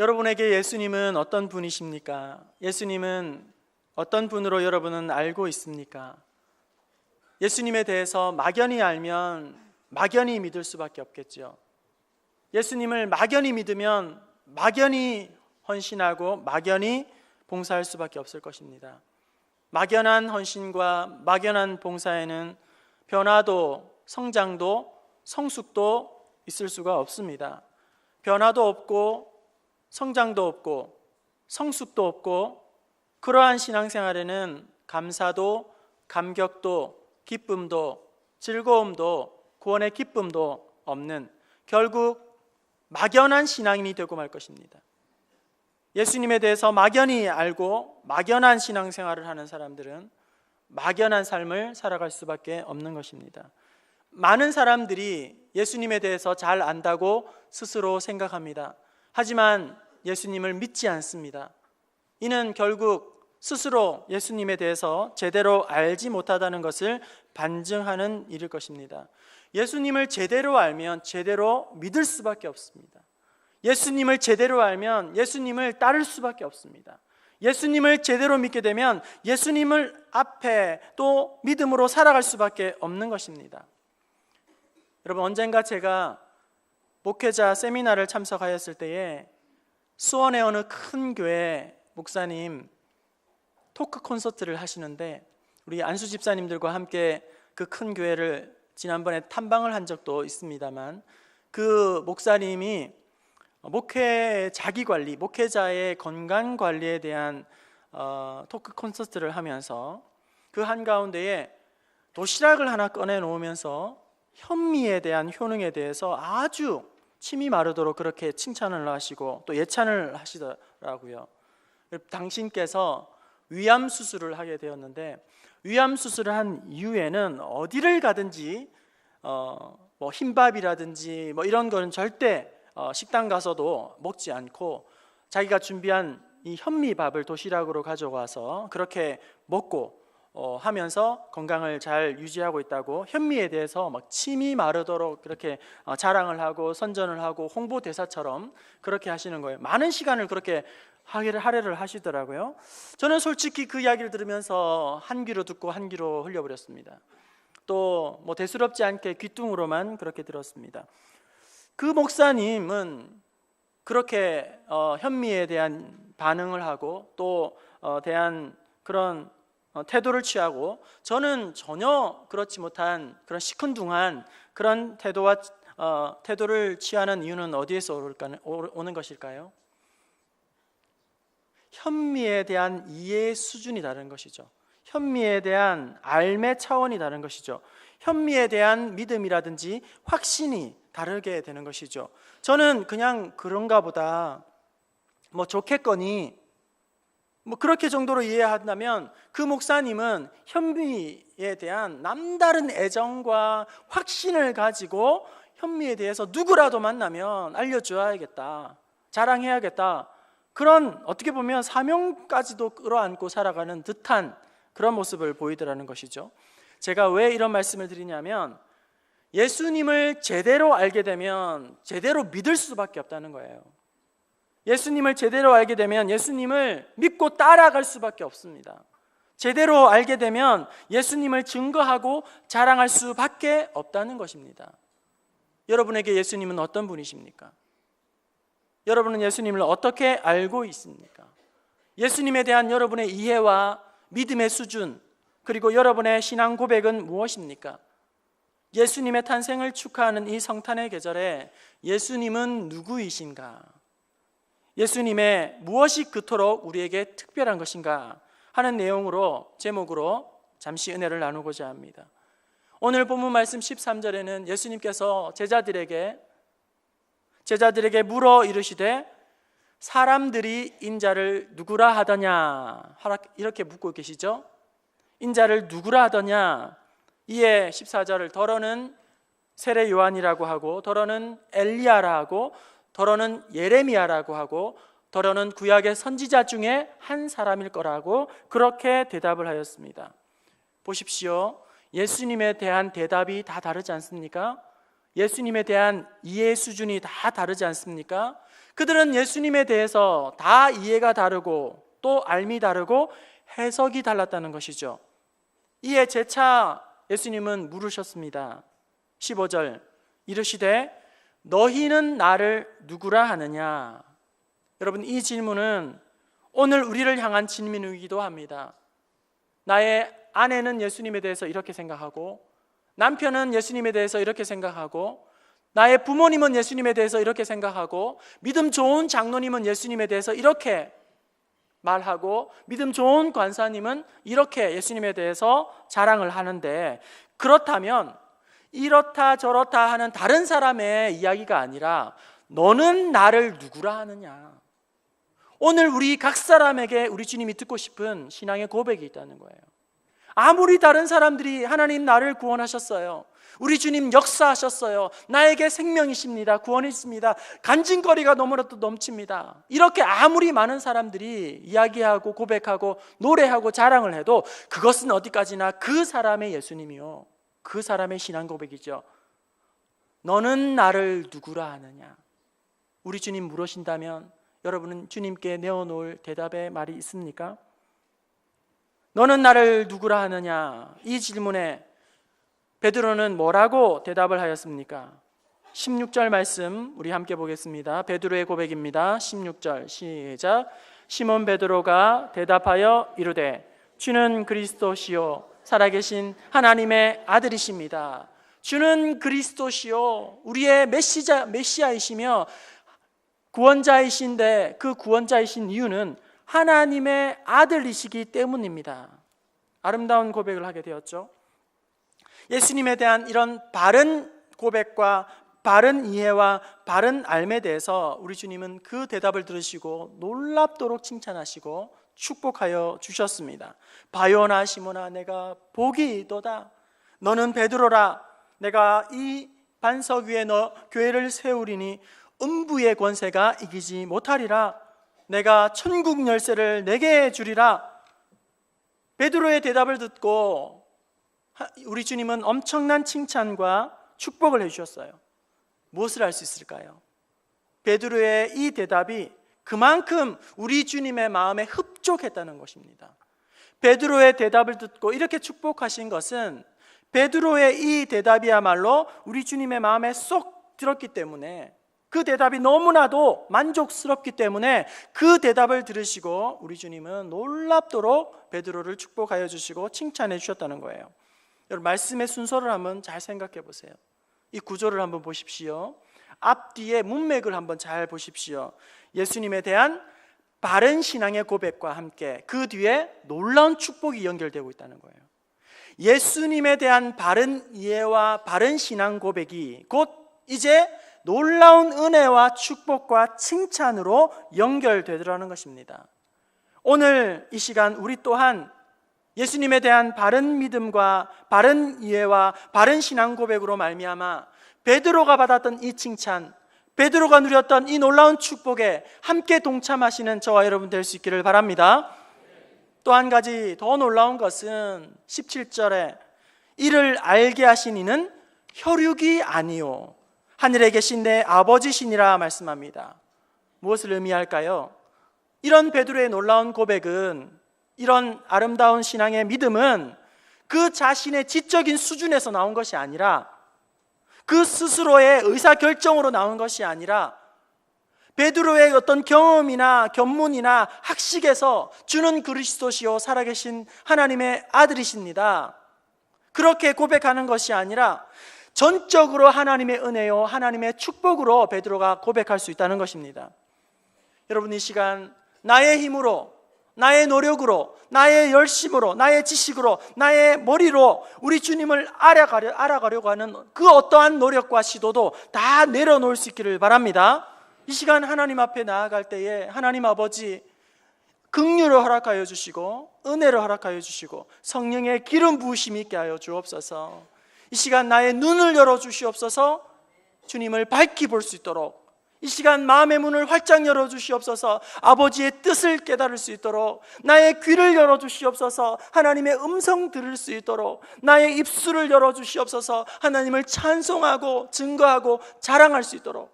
여러분에게 예수님은 어떤 분이십니까? 예수님은 어떤 분으로 여러분은 알고 있습니까? 예수님에 대해서 막연히 알면 막연히 믿을 수밖에 없겠죠. 예수님을 막연히 믿으면 막연히 헌신하고 막연히 봉사할 수밖에 없을 것입니다. 막연한 헌신과 막연한 봉사에는 변화도 성장도 성숙도 있을 수가 없습니다. 변화도 없고 성장도 없고 성숙도 없고 그러한 신앙생활에는 감사도 감격도 기쁨도 즐거움도 구원의 기쁨도 없는 결국 막연한 신앙인이 되고 말 것입니다. 예수님에 대해서 막연히 알고 막연한 신앙생활을 하는 사람들은 막연한 삶을 살아갈 수밖에 없는 것입니다. 많은 사람들이 예수님에 대해서 잘 안다고 스스로 생각합니다. 하지만 예수님을 믿지 않습니다. 이는 결국 스스로 예수님에 대해서 제대로 알지 못하다는 것을 반증하는 일일 것입니다. 예수님을 제대로 알면 제대로 믿을 수밖에 없습니다. 예수님을 제대로 알면 예수님을 따를 수밖에 없습니다. 예수님을 제대로 믿게 되면 예수님을 앞에 또 믿음으로 살아갈 수밖에 없는 것입니다. 여러분, 언젠가 제가 목회자 세미나를 참석하였을 때에 수원의 어느 큰 교회 목사님 토크 콘서트를 하시는데 우리 안수 집사님들과 함께 그 큰 교회를 지난번에 탐방을 한 적도 있습니다만 그 목사님이 목회 자기관리, 목회자의 건강관리에 대한 토크 콘서트를 하면서 그 한가운데에 도시락을 하나 꺼내놓으면서 현미에 대한 효능에 대해서 아주 침이 마르도록 그렇게 칭찬을 하시고 또 예찬을 하시더라고요. 당신께서 위암 수술을 하게 되었는데 위암 수술을 한 이후에는 어디를 가든지 뭐 흰밥이라든지 뭐 이런 거는 절대 식당 가서도 먹지 않고 자기가 준비한 이 현미밥을 도시락으로 가져와서 그렇게 먹고 하면서 건강을 잘 유지하고 있다고 현미에 대해서 막 침이 마르도록 그렇게 자랑을 하고 선전을 하고 홍보대사처럼 그렇게 하시는 거예요. 많은 시간을 그렇게 할애를 하시더라고요. 저는 솔직히 그 이야기를 들으면서 한 귀로 듣고 한 귀로 흘려버렸습니다. 또 뭐 대수롭지 않게 귀뚱으로만 그렇게 들었습니다. 그 목사님은 그렇게 현미에 대한 반응을 하고 또 대한 그런 태도를 취하고 저는 전혀 그렇지 못한 그런 시큰둥한 그런 태도를 취하는 이유는 어디에서 오는 것일까요? 현미에 대한 이해의 수준이 다른 것이죠. 현미에 대한 알매 차원이 다른 것이죠. 현미에 대한 믿음이라든지 확신이 다르게 되는 것이죠. 저는 그냥 그런가 보다 뭐 좋겠거니 뭐 그렇게 정도로 이해한다면 그 목사님은 현미에 대한 남다른 애정과 확신을 가지고 현미에 대해서 누구라도 만나면 알려줘야겠다, 자랑해야겠다, 그런 어떻게 보면 사명까지도 끌어안고 살아가는 듯한 그런 모습을 보이더라는 것이죠. 제가 왜 이런 말씀을 드리냐면 예수님을 제대로 알게 되면 제대로 믿을 수밖에 없다는 거예요. 예수님을 제대로 알게 되면 예수님을 믿고 따라갈 수밖에 없습니다. 제대로 알게 되면 예수님을 증거하고 자랑할 수밖에 없다는 것입니다. 여러분에게 예수님은 어떤 분이십니까? 여러분은 예수님을 어떻게 알고 있습니까? 예수님에 대한 여러분의 이해와 믿음의 수준, 그리고 여러분의 신앙 고백은 무엇입니까? 예수님의 탄생을 축하하는 이 성탄의 계절에 예수님은 누구이신가? 예수님의 무엇이 그토록 우리에게 특별한 것인가 하는 내용으로 제목으로 잠시 은혜를 나누고자 합니다. 오늘 본문 말씀 13절에는 예수님께서 제자들에게 물어 이르시되 사람들이 인자를 누구라 하더냐 이렇게 묻고 계시죠. 인자를 누구라 하더냐. 이에 14절을 더러는 세례 요한이라고 하고 더러는 엘리야라 하고 더러는 예레미야라고 하고 더러는 구약의 선지자 중에 한 사람일 거라고 그렇게 대답을 하였습니다. 보십시오. 예수님에 대한 대답이 다 다르지 않습니까? 예수님에 대한 이해 수준이 다 다르지 않습니까? 그들은 예수님에 대해서 다 이해가 다르고 또 알미 다르고 해석이 달랐다는 것이죠. 이에 재차 예수님은 물으셨습니다. 15절 이르시되 너희는 나를 누구라 하느냐. 여러분, 이 질문은 오늘 우리를 향한 질문이기도 합니다. 나의 아내는 예수님에 대해서 이렇게 생각하고, 남편은 예수님에 대해서 이렇게 생각하고, 나의 부모님은 예수님에 대해서 이렇게 생각하고, 믿음 좋은 장로님은 예수님에 대해서 이렇게 말하고, 믿음 좋은 관사님은 이렇게 예수님에 대해서 자랑을 하는데, 그렇다면 이렇다 저렇다 하는 다른 사람의 이야기가 아니라 너는 나를 누구라 하느냐. 오늘 우리 각 사람에게 우리 주님이 듣고 싶은 신앙의 고백이 있다는 거예요. 아무리 다른 사람들이 하나님 나를 구원하셨어요, 우리 주님 역사하셨어요, 나에게 생명이십니다, 구원이 있습니다, 간증거리가 너무나도 넘칩니다, 이렇게 아무리 많은 사람들이 이야기하고 고백하고 노래하고 자랑을 해도 그것은 어디까지나 그 사람의 예수님이요, 그 사람의 신앙 고백이죠. 너는 나를 누구라 하느냐. 우리 주님 물으신다면 여러분은 주님께 내어놓을 대답의 말이 있습니까? 너는 나를 누구라 하느냐, 이 질문에 베드로는 뭐라고 대답을 하였습니까? 16절 말씀 우리 함께 보겠습니다. 베드로의 고백입니다. 16절 시작. 시몬 베드로가 대답하여 이르되 주는 그리스도시요 살아계신 하나님의 아들이십니다. 주는 그리스도시요, 우리의 메시아이시며 구원자이신데, 그 구원자이신 이유는 하나님의 아들이시기 때문입니다. 아름다운 고백을 하게 되었죠. 예수님에 대한 이런 바른 고백과 바른 이해와 바른 알에 대해서 우리 주님은 그 대답을 들으시고 놀랍도록 칭찬하시고 축복하여 주셨습니다. 바요나 시몬아, 내가 복이 있도다. 너는 베드로라. 내가 이 반석 위에 너 교회를 세우리니 음부의 권세가 이기지 못하리라. 내가 천국 열쇠를 내게 주리라. 베드로의 대답을 듣고 우리 주님은 엄청난 칭찬과 축복을 해주셨어요. 무엇을 할 수 있을까요? 베드로의 이 대답이 그만큼 우리 주님의 마음에 흡족했다는 것입니다. 베드로의 대답을 듣고 이렇게 축복하신 것은 베드로의 이 대답이야말로 우리 주님의 마음에 쏙 들었기 때문에, 그 대답이 너무나도 만족스럽기 때문에 그 대답을 들으시고 우리 주님은 놀랍도록 베드로를 축복하여 주시고 칭찬해 주셨다는 거예요. 여러분, 말씀의 순서를 한번 잘 생각해 보세요. 이 구조를 한번 보십시오. 앞뒤의 문맥을 한번 잘 보십시오. 예수님에 대한 바른 신앙의 고백과 함께 그 뒤에 놀라운 축복이 연결되고 있다는 거예요. 예수님에 대한 바른 이해와 바른 신앙 고백이 곧 이제 놀라운 은혜와 축복과 칭찬으로 연결되더라는 것입니다. 오늘 이 시간 우리 또한 예수님에 대한 바른 믿음과 바른 이해와 바른 신앙 고백으로 말미암아 베드로가 받았던 이 칭찬, 베드로가 누렸던 이 놀라운 축복에 함께 동참하시는 저와 여러분 될 수 있기를 바랍니다. 또 한 가지 더 놀라운 것은 17절에 이를 알게 하신 이는 혈육이 아니요 하늘에 계신 내 아버지시니라 말씀합니다. 무엇을 의미할까요? 이런 베드로의 놀라운 고백은, 이런 아름다운 신앙의 믿음은 그 자신의 지적인 수준에서 나온 것이 아니라, 그 스스로의 의사결정으로 나온 것이 아니라, 베드로의 어떤 경험이나 견문이나 학식에서 주는 그리스도시요 살아계신 하나님의 아들이십니다, 그렇게 고백하는 것이 아니라 전적으로 하나님의 은혜요 하나님의 축복으로 베드로가 고백할 수 있다는 것입니다. 여러분, 이 시간 나의 힘으로, 나의 노력으로, 나의 열심으로, 나의 지식으로, 나의 머리로 우리 주님을 알아가려고 하는 그 어떠한 노력과 시도도 다 내려놓을 수 있기를 바랍니다. 이 시간 하나님 앞에 나아갈 때에 하나님 아버지 긍휼을 허락하여 주시고 은혜를 허락하여 주시고 성령의 기름 부으심이 있게 하여 주옵소서. 이 시간 나의 눈을 열어 주시옵소서. 주님을 밝히 볼 수 있도록 이 시간 마음의 문을 활짝 열어 주시옵소서. 아버지의 뜻을 깨달을 수 있도록 나의 귀를 열어 주시옵소서. 하나님의 음성 들을 수 있도록 나의 입술을 열어 주시옵소서. 하나님을 찬송하고 증거하고 자랑할 수 있도록,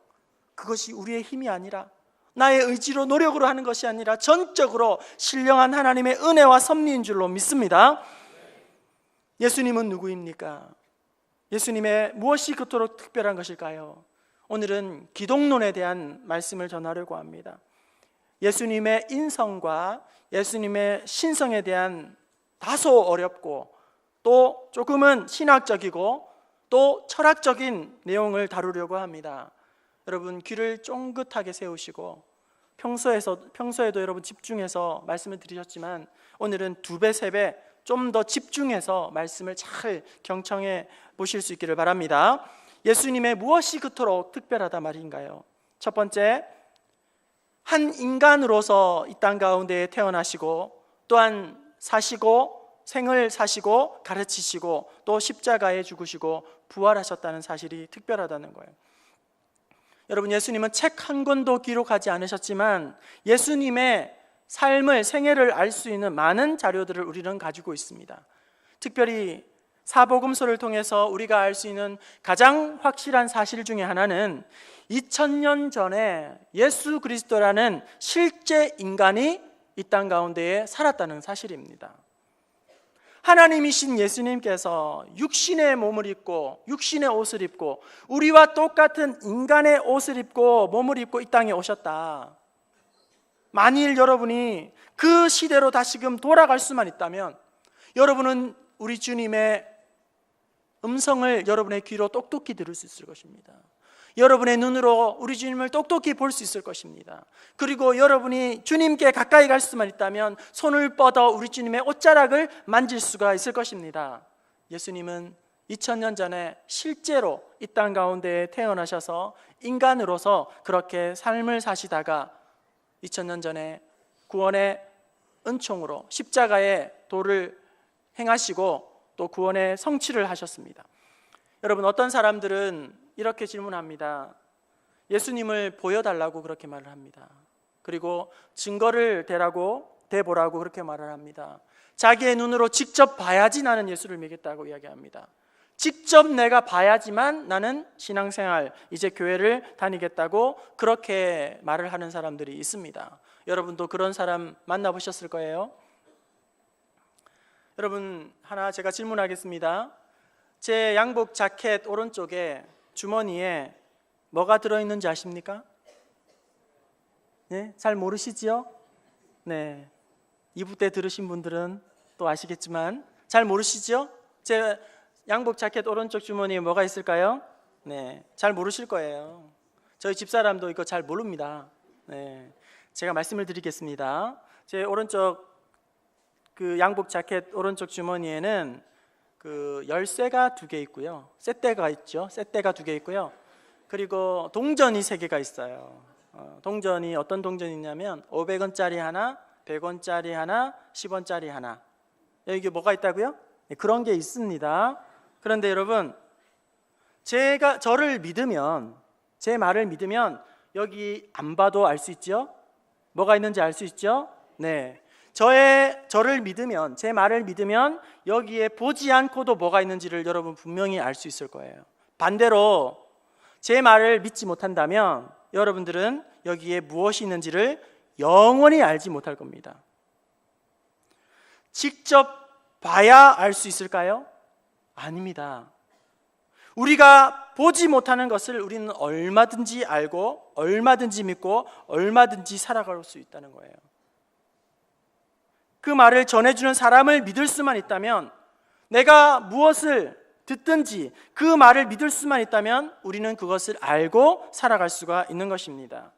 그것이 우리의 힘이 아니라 나의 의지로 노력으로 하는 것이 아니라 전적으로 신령한 하나님의 은혜와 섭리인 줄로 믿습니다. 예수님은 누구입니까? 예수님의 무엇이 그토록 특별한 것일까요? 오늘은 기독론에 대한 말씀을 전하려고 합니다. 예수님의 인성과 예수님의 신성에 대한 다소 어렵고 또 조금은 신학적이고 또 철학적인 내용을 다루려고 합니다. 여러분 귀를 쫑긋하게 세우시고 평소에도 여러분 집중해서 말씀을 드리셨지만 오늘은 2배, 3배 좀 더 집중해서 말씀을 잘 경청해 보실 수 있기를 바랍니다. 예수님의 무엇이 그토록 특별하다 말인가요? 첫 번째, 한 인간으로서 이 땅 가운데 태어나시고 또한 사시고 생을 사시고 가르치시고 또 십자가에 죽으시고 부활하셨다는 사실이 특별하다는 거예요. 여러분 예수님은 책 한 권도 기록하지 않으셨지만 예수님의 삶을 생애를 알 수 있는 많은 자료들을 우리는 가지고 있습니다. 특별히 사복음서를 통해서 우리가 알 수 있는 가장 확실한 사실 중에 하나는 2000년 전에 예수 그리스도라는 실제 인간이 이 땅 가운데에 살았다는 사실입니다. 하나님이신 예수님께서 육신의 몸을 입고 육신의 옷을 입고 우리와 똑같은 인간의 옷을 입고 몸을 입고 이 땅에 오셨다. 만일 여러분이 그 시대로 다시금 돌아갈 수만 있다면 여러분은 우리 주님의 음성을 여러분의 귀로 똑똑히 들을 수 있을 것입니다. 여러분의 눈으로 우리 주님을 똑똑히 볼 수 있을 것입니다. 그리고 여러분이 주님께 가까이 갈 수만 있다면 손을 뻗어 우리 주님의 옷자락을 만질 수가 있을 것입니다. 예수님은 2000년 전에 실제로 이 땅 가운데에 태어나셔서 인간으로서 그렇게 삶을 사시다가 2000년 전에 구원의 은총으로 십자가의 도를 행하시고 또 구원의 성취를 하셨습니다. 여러분 어떤 사람들은 이렇게 질문합니다. 예수님을 보여달라고 그렇게 말을 합니다. 그리고 증거를 대보라고 그렇게 말을 합니다. 자기의 눈으로 직접 봐야지 나는 예수를 믿겠다고 이야기합니다. 직접 내가 봐야지만 나는 신앙생활, 이제 교회를 다니겠다고 그렇게 말을 하는 사람들이 있습니다. 여러분도 그런 사람 만나보셨을 거예요. 여러분 하나 제가 질문하겠습니다. 제 양복 자켓 오른쪽에 주머니에 뭐가 들어있는지 아십니까? 네? 잘 모르시지요? 네. 2부 때 들으신 분들은 또 아시겠지만 잘 모르시죠? 제 양복 자켓 오른쪽 주머니에 뭐가 있을까요? 네. 잘 모르실 거예요. 저희 집사람도 이거 잘 모릅니다. 네. 제가 말씀을 드리겠습니다. 제 오른쪽 그 양복 자켓 오른쪽 주머니에는 그 열쇠가 2개 있고요. 쇳대가 있죠. 쇳대가 2개 있고요. 그리고 동전이 3개가 있어요. 동전이 어떤 동전이 있냐면 500원짜리 하나, 100원짜리 하나, 10원짜리 하나. 여기 뭐가 있다고요? 네, 그런 게 있습니다. 그런데 여러분 제가 저를 믿으면 제 말을 믿으면 여기 안 봐도 알 수 있죠? 뭐가 있는지 알 수 있죠? 네. 저를 믿으면 제 말을 믿으면 여기에 보지 않고도 뭐가 있는지를 여러분 분명히 알 수 있을 거예요. 반대로 제 말을 믿지 못한다면 여러분들은 여기에 무엇이 있는지를 영원히 알지 못할 겁니다. 직접 봐야 알 수 있을까요? 아닙니다. 우리가 보지 못하는 것을 우리는 얼마든지 알고 얼마든지 믿고 얼마든지 살아갈 수 있다는 거예요. 그 말을 전해주는 사람을 믿을 수만 있다면, 내가 무엇을 듣든지 그 말을 믿을 수만 있다면 우리는 그것을 알고 살아갈 수가 있는 것입니다.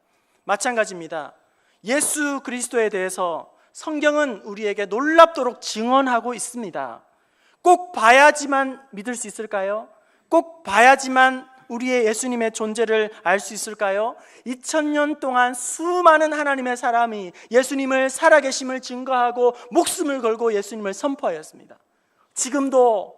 마찬가지입니다. 예수 그리스도에 대해서 성경은 우리에게 놀랍도록 증언하고 있습니다. 꼭 봐야지만 믿을 수 있을까요? 꼭 봐야지만 우리의 예수님의 존재를 알 수 있을까요? 2000년 동안 수많은 하나님의 사람이 예수님을 살아계심을 증거하고 목숨을 걸고 예수님을 선포하였습니다. 지금도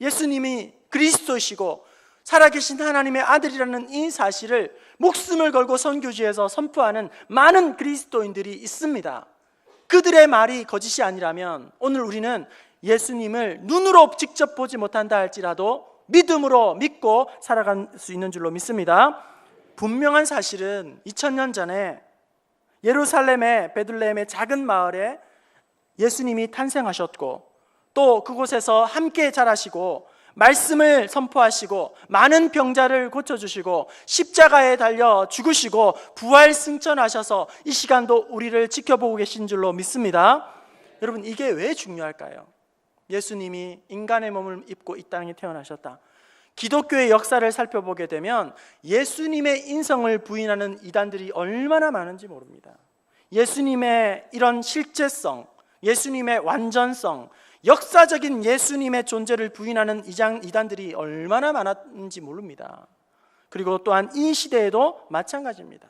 예수님이 그리스도시고 살아계신 하나님의 아들이라는 이 사실을 목숨을 걸고 선교지에서 선포하는 많은 그리스도인들이 있습니다. 그들의 말이 거짓이 아니라면 오늘 우리는 예수님을 눈으로 직접 보지 못한다 할지라도 믿음으로 믿고 살아갈 수 있는 줄로 믿습니다. 분명한 사실은 2000년 전에 예루살렘의 베들레헴의 작은 마을에 예수님이 탄생하셨고, 또 그곳에서 함께 자라시고 말씀을 선포하시고 많은 병자를 고쳐주시고 십자가에 달려 죽으시고 부활 승천하셔서 이 시간도 우리를 지켜보고 계신 줄로 믿습니다. 여러분, 이게 왜 중요할까요? 예수님이 인간의 몸을 입고 이 땅에 태어나셨다. 기독교의 역사를 살펴보게 되면 예수님의 인성을 부인하는 이단들이 얼마나 많은지 모릅니다. 예수님의 이런 실제성, 예수님의 완전성, 역사적인 예수님의 존재를 부인하는 이단들이 얼마나 많았는지 모릅니다. 그리고 또한 이 시대에도 마찬가지입니다.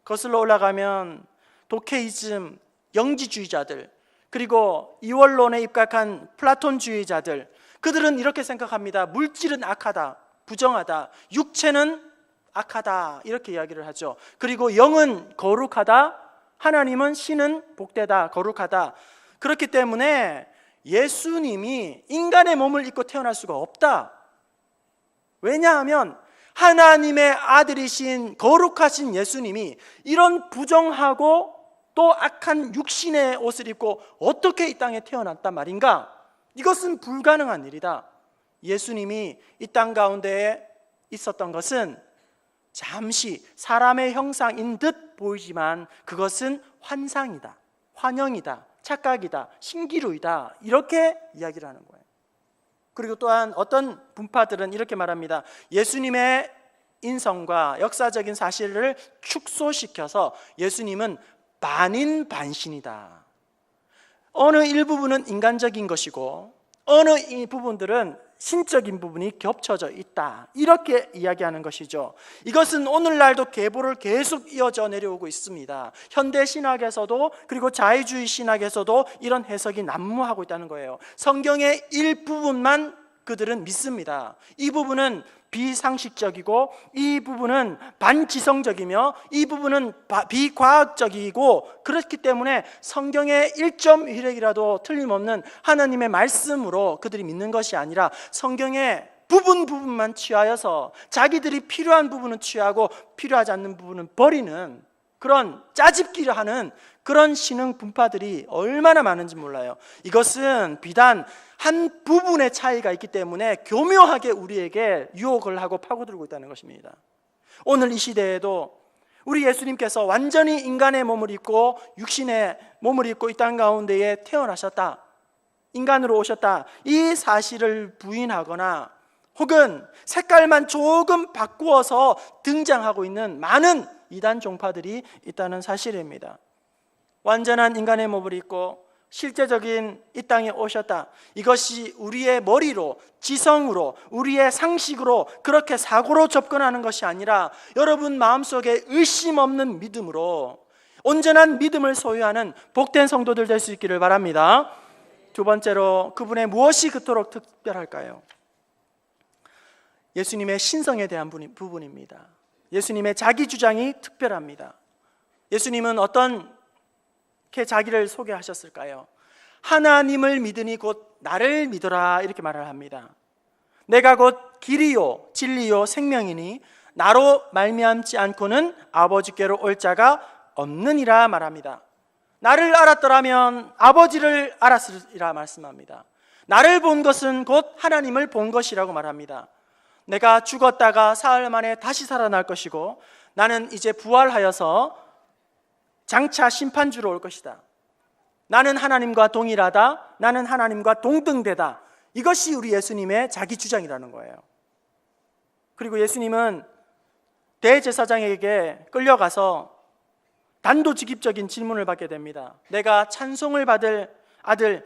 거슬러 올라가면 도케이즘, 영지주의자들, 그리고 이원론에 입각한 플라톤주의자들, 그들은 이렇게 생각합니다. 물질은 악하다, 부정하다, 육체는 악하다, 이렇게 이야기를 하죠. 그리고 영은 거룩하다, 하나님은, 신은 복되다, 거룩하다. 그렇기 때문에 예수님이 인간의 몸을 입고 태어날 수가 없다. 왜냐하면 하나님의 아들이신 거룩하신 예수님이 이런 부정하고 또 악한 육신의 옷을 입고 어떻게 이 땅에 태어났단 말인가? 이것은 불가능한 일이다. 예수님이 이 땅 가운데에 있었던 것은 잠시 사람의 형상인 듯 보이지만 그것은 환상이다, 환영이다, 착각이다, 신기루이다, 이렇게 이야기를 하는 거예요. 그리고 또한 어떤 분파들은 이렇게 말합니다. 예수님의 인성과 역사적인 사실을 축소시켜서 예수님은 반인반신이다. 어느 일부분은 인간적인 것이고 어느 이 부분들은 신적인 부분이 겹쳐져 있다, 이렇게 이야기하는 것이죠. 이것은 오늘날도 계보를 계속 이어져 내려오고 있습니다. 현대 신학에서도 그리고 자유주의 신학에서도 이런 해석이 난무하고 있다는 거예요. 성경의 일부분만 그들은 믿습니다. 이 부분은 비상식적이고 이 부분은 반지성적이며 이 부분은 비과학적이고, 그렇기 때문에 성경의 1.1핵이라도 틀림없는 하나님의 말씀으로 그들이 믿는 것이 아니라 성경의 부분만 취하여서 자기들이 필요한 부분은 취하고 필요하지 않는 부분은 버리는 그런 짜집기를 하는 그런 신흥 분파들이 얼마나 많은지 몰라요. 이것은 비단 한 부분의 차이가 있기 때문에 교묘하게 우리에게 유혹을 하고 파고들고 있다는 것입니다. 오늘 이 시대에도 우리 예수님께서 완전히 인간의 몸을 입고 육신의 몸을 입고 이 땅 가운데에 태어나셨다, 인간으로 오셨다, 이 사실을 부인하거나 혹은 색깔만 조금 바꾸어서 등장하고 있는 많은 이단 종파들이 있다는 사실입니다. 완전한 인간의 몸을 입고 실제적인 이 땅에 오셨다, 이것이 우리의 머리로, 지성으로, 우리의 상식으로 그렇게 사고로 접근하는 것이 아니라 여러분 마음속에 의심 없는 믿음으로 온전한 믿음을 소유하는 복된 성도들 될 수 있기를 바랍니다. 두 번째로, 그분의 무엇이 그토록 특별할까요? 예수님의 신성에 대한 부분입니다. 예수님의 자기 주장이 특별합니다. 예수님은 어떻게 자기를 소개하셨을까요? 하나님을 믿으니 곧 나를 믿어라, 이렇게 말을 합니다. 내가 곧 길이요 진리요 생명이니 나로 말미암지 않고는 아버지께로 올 자가 없느니라 말합니다. 나를 알았더라면 아버지를 알았으리라 말씀합니다. 나를 본 것은 곧 하나님을 본 것이라고 말합니다. 내가 죽었다가 사흘 만에 다시 살아날 것이고 나는 이제 부활하여서 장차 심판주로 올 것이다. 나는 하나님과 동일하다, 나는 하나님과 동등되다. 이것이 우리 예수님의 자기 주장이라는 거예요. 그리고 예수님은 대제사장에게 끌려가서 단도직입적인 질문을 받게 됩니다. 내가 찬송을 받을 아들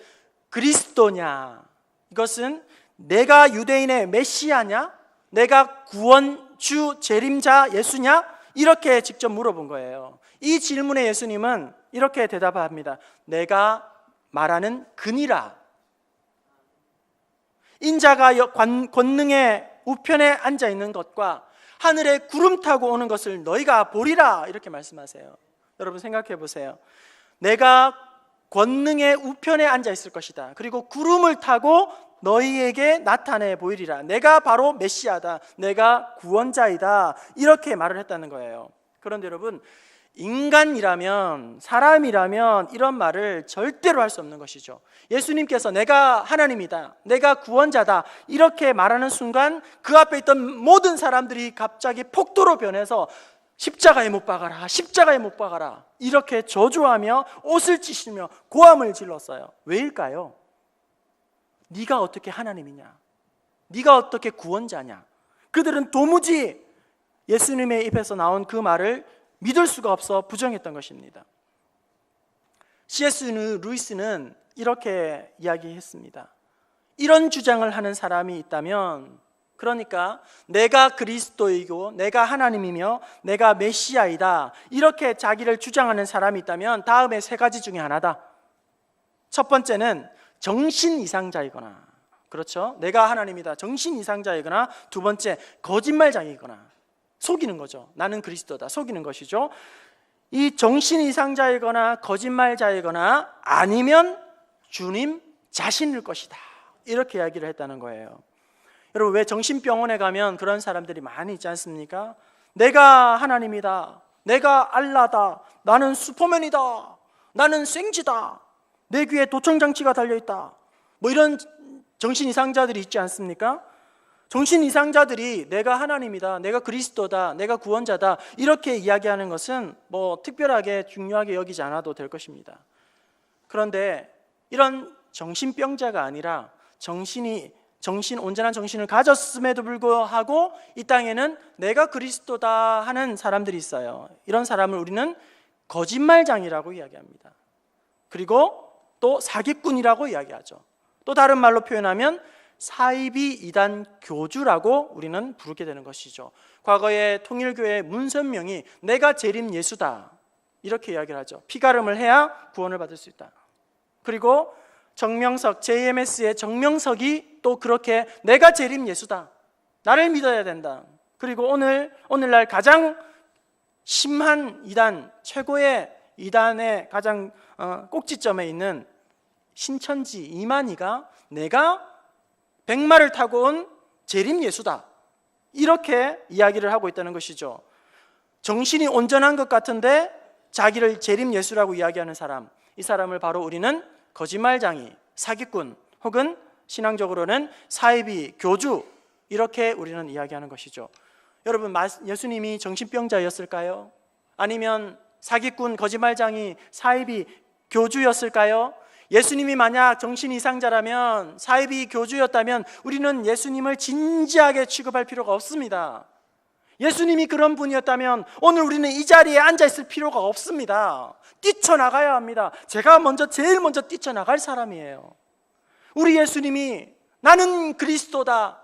그리스도냐? 이것은 내가 유대인의 메시아냐? 내가 구원주 재림자 예수냐? 이렇게 직접 물어본 거예요. 이 질문에 예수님은 이렇게 대답합니다. 내가 말하는 그니라. 인자가 권능의 우편에 앉아 있는 것과 하늘에 구름 타고 오는 것을 너희가 보리라, 이렇게 말씀하세요. 여러분 생각해 보세요. 내가 권능의 우편에 앉아 있을 것이다, 그리고 구름을 타고 너희에게 나타내 보이리라. 내가 바로 메시아다, 내가 구원자이다, 이렇게 말을 했다는 거예요. 그런데 여러분, 인간이라면, 사람이라면 이런 말을 절대로 할 수 없는 것이죠. 예수님께서 내가 하나님이다, 내가 구원자다 이렇게 말하는 순간 그 앞에 있던 모든 사람들이 갑자기 폭도로 변해서 십자가에 못 박아라, 십자가에 못 박아라 이렇게 저주하며 옷을 찢으며 고함을 질렀어요. 왜일까요? 네가 어떻게 하나님이냐, 네가 어떻게 구원자냐. 그들은 도무지 예수님의 입에서 나온 그 말을 믿을 수가 없어 부정했던 것입니다. C.S. 루이스는 이렇게 이야기했습니다. 이런 주장을 하는 사람이 있다면, 그러니까 내가 그리스도이고 내가 하나님이며 내가 메시아이다 이렇게 자기를 주장하는 사람이 있다면 다음에 세 가지 중에 하나다. 첫 번째는 정신 이상자이거나, 그렇죠? 내가 하나님이다, 정신 이상자이거나, 두 번째 거짓말장이거나, 속이는 거죠. 나는 그리스도다, 속이는 것이죠. 이 정신 이상자이거나 거짓말자이거나 아니면 주님 자신일 것이다 이렇게 이야기를 했다는 거예요. 여러분, 왜 정신병원에 가면 그런 사람들이 많이 있지 않습니까? 내가 하나님이다, 내가 알라다, 나는 슈퍼맨이다, 나는 생쥐다, 내 귀에 도청장치가 달려있다, 뭐 이런 정신 이상자들이 있지 않습니까? 정신 이상자들이 내가 하나님이다, 내가 그리스도다, 내가 구원자다 이렇게 이야기하는 것은 뭐 특별하게 중요하게 여기지 않아도 될 것입니다. 그런데 이런 정신병자가 아니라 온전한 정신을 가졌음에도 불구하고 이 땅에는 내가 그리스도다 하는 사람들이 있어요. 이런 사람을 우리는 거짓말장이라고 이야기합니다. 그리고 또 사기꾼이라고 이야기하죠. 또 다른 말로 표현하면 사이비 이단 교주라고 우리는 부르게 되는 것이죠. 과거에 통일교회 문선명이 내가 재림 예수다 이렇게 이야기를 하죠. 피가름을 해야 구원을 받을 수 있다. 그리고 정명석, JMS의 정명석이 또 그렇게 내가 재림 예수다, 나를 믿어야 된다. 그리고 오늘날 가장 심한 이단, 최고의 이단의 가장 꼭지점에 있는 신천지 이만희가 내가 백마를 타고 온 재림 예수다 이렇게 이야기를 하고 있다는 것이죠. 정신이 온전한 것 같은데 자기를 재림 예수라고 이야기하는 사람, 이 사람을 바로 우리는 거짓말장이, 사기꾼 혹은 신앙적으로는 사이비 교주 이렇게 우리는 이야기하는 것이죠. 여러분, 예수님이 정신병자였을까요? 아니면 사기꾼, 거짓말장이, 사이비 교주였을까요? 예수님이 만약 정신 이상자라면, 사이비 교주였다면 우리는 예수님을 진지하게 취급할 필요가 없습니다. 예수님이 그런 분이었다면 오늘 우리는 이 자리에 앉아있을 필요가 없습니다. 뛰쳐나가야 합니다. 제가 제일 먼저 뛰쳐나갈 사람이에요. 우리 예수님이 나는 그리스도다,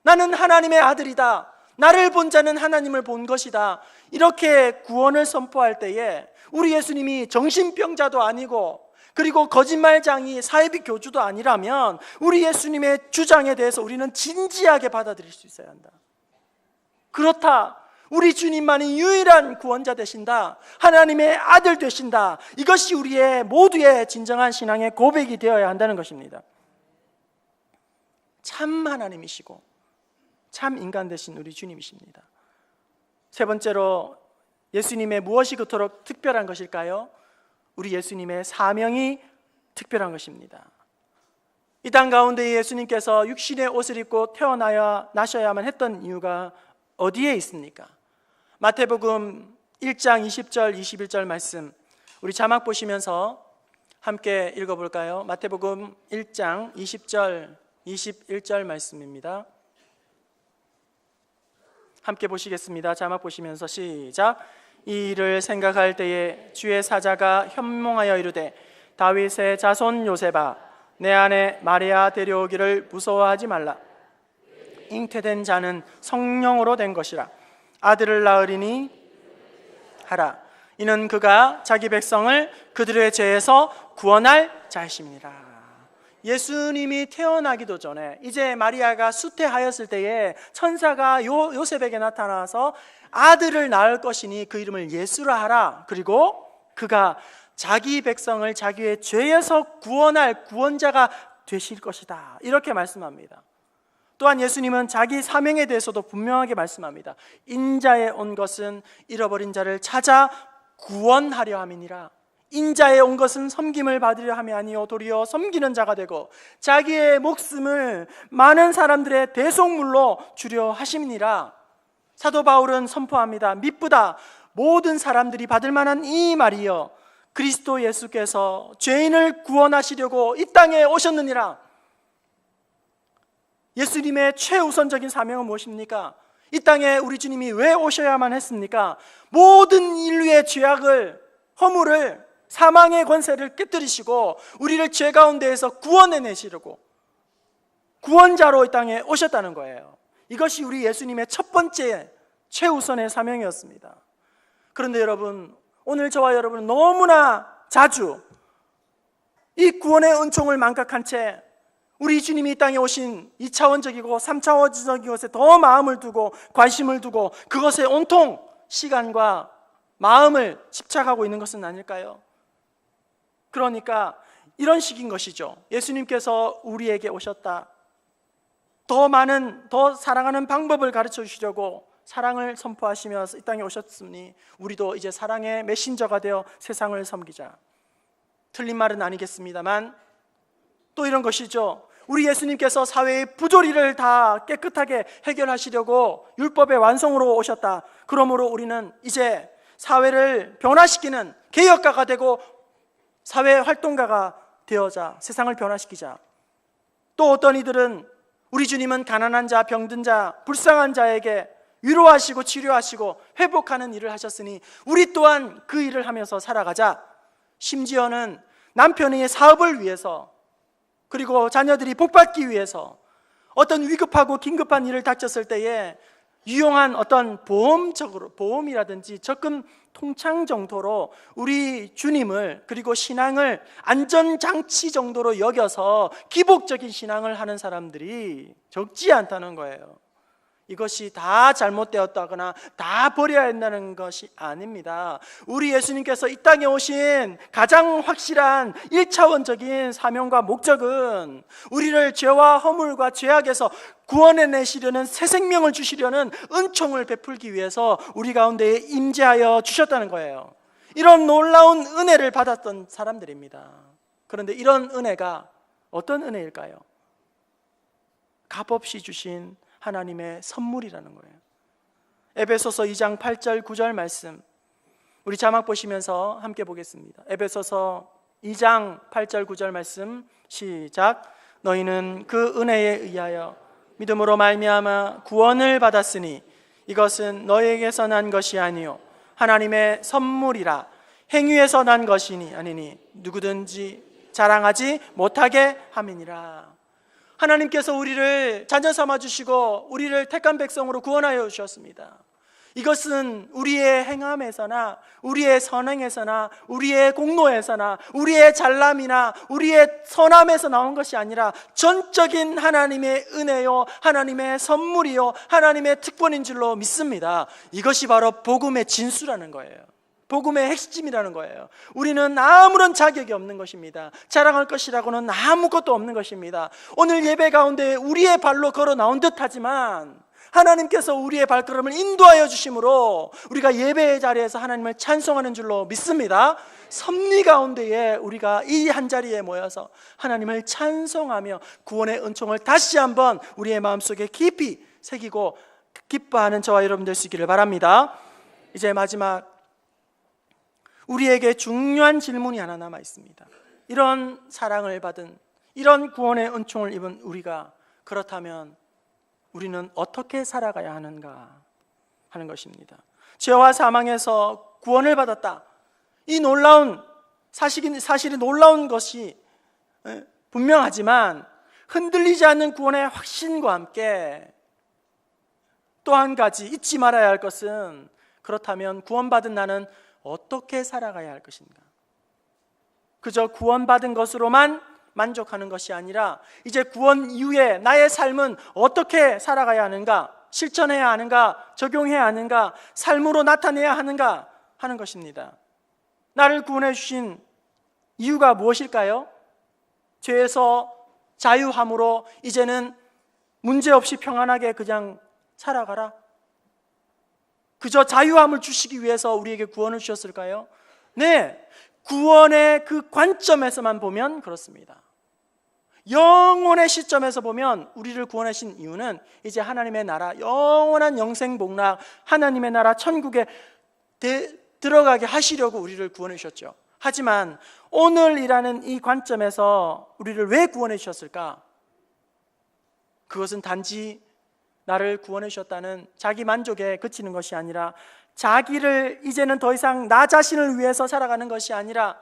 나는 하나님의 아들이다, 나를 본 자는 하나님을 본 것이다 이렇게 구원을 선포할 때에 우리 예수님이 정신병자도 아니고 그리고 거짓말장이, 사이비 교주도 아니라면 우리 예수님의 주장에 대해서 우리는 진지하게 받아들일 수 있어야 한다. 그렇다, 우리 주님만이 유일한 구원자 되신다, 하나님의 아들 되신다, 이것이 우리의 모두의 진정한 신앙의 고백이 되어야 한다는 것입니다. 참 하나님이시고 참 인간 되신 우리 주님이십니다. 세 번째로 예수님의 무엇이 그토록 특별한 것일까요? 우리 예수님의 사명이 특별한 것입니다. 이 땅 가운데 예수님께서 육신의 옷을 입고 태어나셔야만 했던 이유가 어디에 있습니까? 마태복음 1장 20절 21절 말씀 우리 자막 보시면서 함께 읽어볼까요? 마태복음 1장 20절 21절 말씀입니다. 함께 보시겠습니다. 자막 보시면서 시작. 이 일을 생각할 때에 주의 사자가 현몽하여 이르되 다윗의 자손 요셉아, 내 안에 마리아 데려오기를 무서워하지 말라. 잉태된 자는 성령으로 된 것이라. 아들을 낳으리니 하라. 이는 그가 자기 백성을 그들의 죄에서 구원할 자이십니다. 예수님이 태어나기도 전에 이제 마리아가 수태하였을 때에 천사가 요셉에게 나타나서 아들을 낳을 것이니 그 이름을 예수라 하라. 그리고 그가 자기 백성을 자기의 죄에서 구원할 구원자가 되실 것이다, 이렇게 말씀합니다. 또한 예수님은 자기 사명에 대해서도 분명하게 말씀합니다. 인자에 온 것은 잃어버린 자를 찾아 구원하려 함이니라. 인자에 온 것은 섬김을 받으려 함이 아니요 도리어 섬기는 자가 되고 자기의 목숨을 많은 사람들의 대속물로 주려 하심이니라. 사도 바울은 선포합니다. 미쁘다 모든 사람들이 받을 만한 이 말이여 그리스도 예수께서 죄인을 구원하시려고 이 땅에 오셨느니라. 예수님의 최우선적인 사명은 무엇입니까? 이 땅에 우리 주님이 왜 오셔야만 했습니까? 모든 인류의 죄악을, 허물을, 사망의 권세를 깨뜨리시고 우리를 죄 가운데에서 구원해내시려고 구원자로 이 땅에 오셨다는 거예요. 이것이 우리 예수님의 첫 번째 최우선의 사명이었습니다. 그런데 여러분, 오늘 저와 여러분은 너무나 자주 이 구원의 은총을 망각한 채 우리 주님이 이 땅에 오신 2차원적이고 3차원적인 것에 더 마음을 두고 관심을 두고 그것에 온통 시간과 마음을 집착하고 있는 것은 아닐까요? 그러니까 이런 식인 것이죠. 예수님께서 우리에게 오셨다. 더 많은, 더 사랑하는 방법을 가르쳐 주시려고 사랑을 선포하시면서 이 땅에 오셨으니 우리도 이제 사랑의 메신저가 되어 세상을 섬기자. 틀린 말은 아니겠습니다만 또 이런 것이죠. 우리 예수님께서 사회의 부조리를 다 깨끗하게 해결하시려고 율법의 완성으로 오셨다. 그러므로 우리는 이제 사회를 변화시키는 개혁가가 되고 사회 활동가가 되어자 세상을 변화시키자. 또 어떤 이들은 우리 주님은 가난한 자, 병든 자, 불쌍한 자에게 위로하시고 치료하시고 회복하는 일을 하셨으니 우리 또한 그 일을 하면서 살아가자. 심지어는 남편의 사업을 위해서 그리고 자녀들이 복받기 위해서 어떤 위급하고 긴급한 일을 닥쳤을 때에 유용한 어떤 보험이라든지 적금 통장 정도로 우리 주님을 그리고 신앙을 안전장치 정도로 여겨서 기복적인 신앙을 하는 사람들이 적지 않다는 거예요. 이것이 다 잘못되었다거나 다 버려야 한다는 것이 아닙니다. 우리 예수님께서 이 땅에 오신 가장 확실한 1차원적인 사명과 목적은 우리를 죄와 허물과 죄악에서 구원해내시려는 새 생명을 주시려는 은총을 베풀기 위해서 우리 가운데에 임재하여 주셨다는 거예요. 이런 놀라운 은혜를 받았던 사람들입니다. 그런데 이런 은혜가 어떤 은혜일까요? 값없이 주신 하나님의 선물이라는 거예요. 에베소서 2장 8절 9절 말씀 우리 자막 보시면서 함께 보겠습니다. 에베소서 2장 8절 9절 말씀 시작. 너희는 그 은혜에 의하여 믿음으로 말미암아 구원을 받았으니 이것은 너희에게서 난 것이 아니요 하나님의 선물이라. 행위에서 난 것이니 아니니 누구든지 자랑하지 못하게 함이니라. 하나님께서 우리를 자녀 삼아 주시고 우리를 택한 백성으로 구원하여 주셨습니다. 이것은 우리의 행함에서나 우리의 선행에서나 우리의 공로에서나 우리의 잘남이나 우리의 선함에서 나온 것이 아니라 전적인 하나님의 은혜요 하나님의 선물이요 하나님의 특권인 줄로 믿습니다. 이것이 바로 복음의 진수라는 거예요. 복음의 핵심이라는 거예요. 우리는 아무런 자격이 없는 것입니다. 자랑할 것이라고는 아무것도 없는 것입니다. 오늘 예배 가운데 우리의 발로 걸어 나온 듯하지만 하나님께서 우리의 발걸음을 인도하여 주심으로 우리가 예배의 자리에서 하나님을 찬송하는 줄로 믿습니다. 섭리 가운데에 우리가 이 한자리에 모여서 하나님을 찬송하며 구원의 은총을 다시 한번 우리의 마음속에 깊이 새기고 기뻐하는 저와 여러분 될 수 있기를 바랍니다. 이제 마지막 우리에게 중요한 질문이 하나 남아 있습니다. 이런 사랑을 받은 이런 구원의 은총을 입은 우리가 그렇다면 우리는 어떻게 살아가야 하는가 하는 것입니다. 죄와 사망에서 구원을 받았다. 이 놀라운 사실이 놀라운 것이 분명하지만 흔들리지 않는 구원의 확신과 함께 또 한 가지 잊지 말아야 할 것은 그렇다면 구원받은 나는 어떻게 살아가야 할 것인가? 그저 구원받은 것으로만 만족하는 것이 아니라 이제 구원 이후에 나의 삶은 어떻게 살아가야 하는가? 실천해야 하는가? 적용해야 하는가? 삶으로 나타내야 하는가? 하는 것입니다. 나를 구원해 주신 이유가 무엇일까요? 죄에서 자유함으로 이제는 문제없이 평안하게 그냥 살아가라. 그저 자유함을 주시기 위해서 우리에게 구원을 주셨을까요? 네, 구원의 그 관점에서만 보면 그렇습니다. 영원의 시점에서 보면 우리를 구원하신 이유는 이제 하나님의 나라, 영원한 영생복락, 하나님의 나라 천국에 들어가게 하시려고 우리를 구원해 주셨죠. 하지만 오늘이라는 이 관점에서 우리를 왜 구원해 주셨을까? 그것은 단지 나를 구원해 주셨다는 자기 만족에 그치는 것이 아니라, 자기를 이제는 더 이상 나 자신을 위해서 살아가는 것이 아니라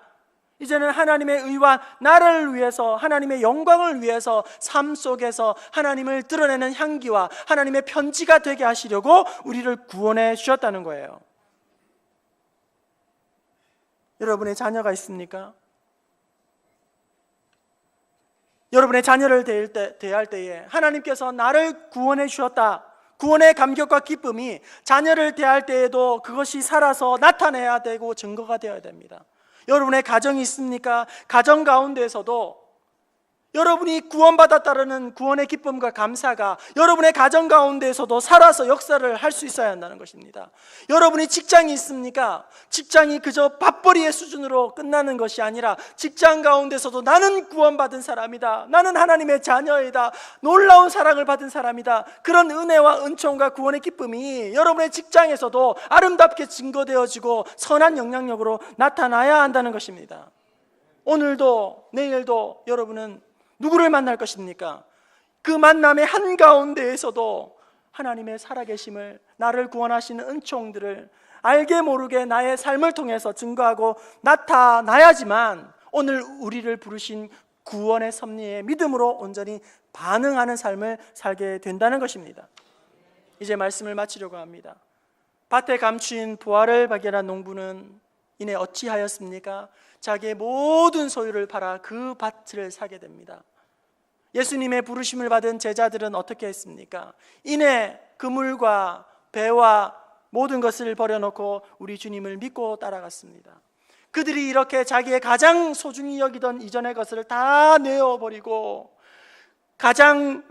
이제는 하나님의 의와 나를 위해서, 하나님의 영광을 위해서 삶 속에서 하나님을 드러내는 향기와 하나님의 편지가 되게 하시려고 우리를 구원해 주셨다는 거예요. 여러분의 자녀가 있습니까? 여러분의 자녀를 대할 때에 하나님께서 나를 구원해 주셨다, 구원의 감격과 기쁨이 자녀를 대할 때에도 그것이 살아서 나타내야 되고 증거가 되어야 됩니다. 여러분의 가정이 있습니까? 가정 가운데에서도 여러분이 구원받았다는 구원의 기쁨과 감사가 여러분의 가정 가운데에서도 살아서 역사를 할 수 있어야 한다는 것입니다. 여러분이 직장이 있습니까? 직장이 그저 밥벌이의 수준으로 끝나는 것이 아니라 직장 가운데서도 나는 구원받은 사람이다, 나는 하나님의 자녀이다, 놀라운 사랑을 받은 사람이다, 그런 은혜와 은총과 구원의 기쁨이 여러분의 직장에서도 아름답게 증거되어지고 선한 영향력으로 나타나야 한다는 것입니다. 오늘도 내일도 여러분은 누구를 만날 것입니까? 그 만남의 한가운데에서도 하나님의 살아계심을, 나를 구원하시는 은총들을 알게 모르게 나의 삶을 통해서 증거하고 나타나야지만 오늘 우리를 부르신 구원의 섭리에 믿음으로 온전히 반응하는 삶을 살게 된다는 것입니다. 이제 말씀을 마치려고 합니다. 밭에 감추인 보화를 발견한 농부는 이내 어찌하였습니까? 자기의 모든 소유를 팔아 그 밭을 사게 됩니다. 예수님의 부르심을 받은 제자들은 어떻게 했습니까? 이내 그물과 배와 모든 것을 버려놓고 우리 주님을 믿고 따라갔습니다. 그들이 이렇게 자기의 가장 소중히 여기던 이전의 것을 다 내어버리고 가장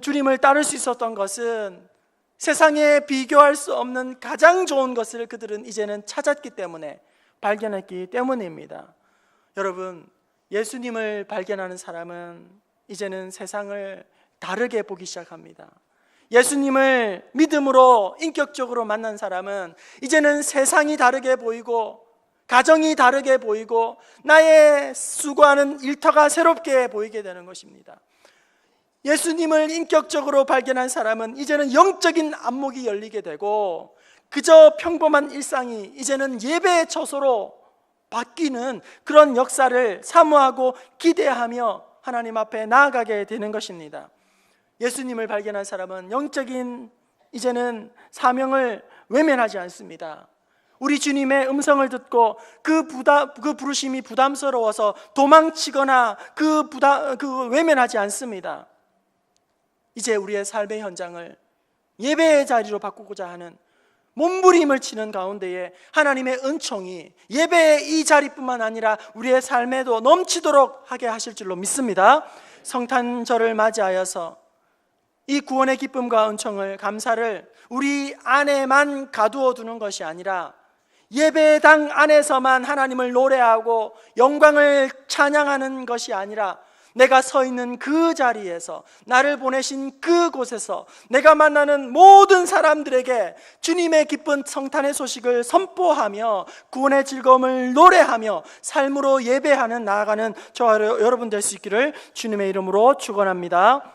주님을 따를 수 있었던 것은 세상에 비교할 수 없는 가장 좋은 것을 그들은 이제는 찾았기 때문에, 발견했기 때문입니다. 여러분, 예수님을 발견하는 사람은 이제는 세상을 다르게 보기 시작합니다. 예수님을 믿음으로 인격적으로 만난 사람은 이제는 세상이 다르게 보이고 가정이 다르게 보이고 나의 수고하는 일터가 새롭게 보이게 되는 것입니다. 예수님을 인격적으로 발견한 사람은 이제는 영적인 안목이 열리게 되고 그저 평범한 일상이 이제는 예배의 처소로 바뀌는 그런 역사를 사모하고 기대하며 하나님 앞에 나아가게 되는 것입니다. 예수님을 발견한 사람은 영적인 이제는 사명을 외면하지 않습니다. 우리 주님의 음성을 듣고 그 부르심이 부담스러워서 도망치거나 외면하지 않습니다. 이제 우리의 삶의 현장을 예배의 자리로 바꾸고자 하는 몸부림을 치는 가운데에 하나님의 은총이 예배의 이 자리뿐만 아니라 우리의 삶에도 넘치도록 하게 하실 줄로 믿습니다. 성탄절을 맞이하여서 이 구원의 기쁨과 은총을, 감사를 우리 안에만 가두어 두는 것이 아니라 예배당 안에서만 하나님을 노래하고 영광을 찬양하는 것이 아니라 내가 서 있는 그 자리에서, 나를 보내신 그곳에서 내가 만나는 모든 사람들에게 주님의 기쁜 성탄의 소식을 선포하며 구원의 즐거움을 노래하며 삶으로 예배하는, 나아가는 저와 여러분 될 수 있기를 주님의 이름으로 축원합니다.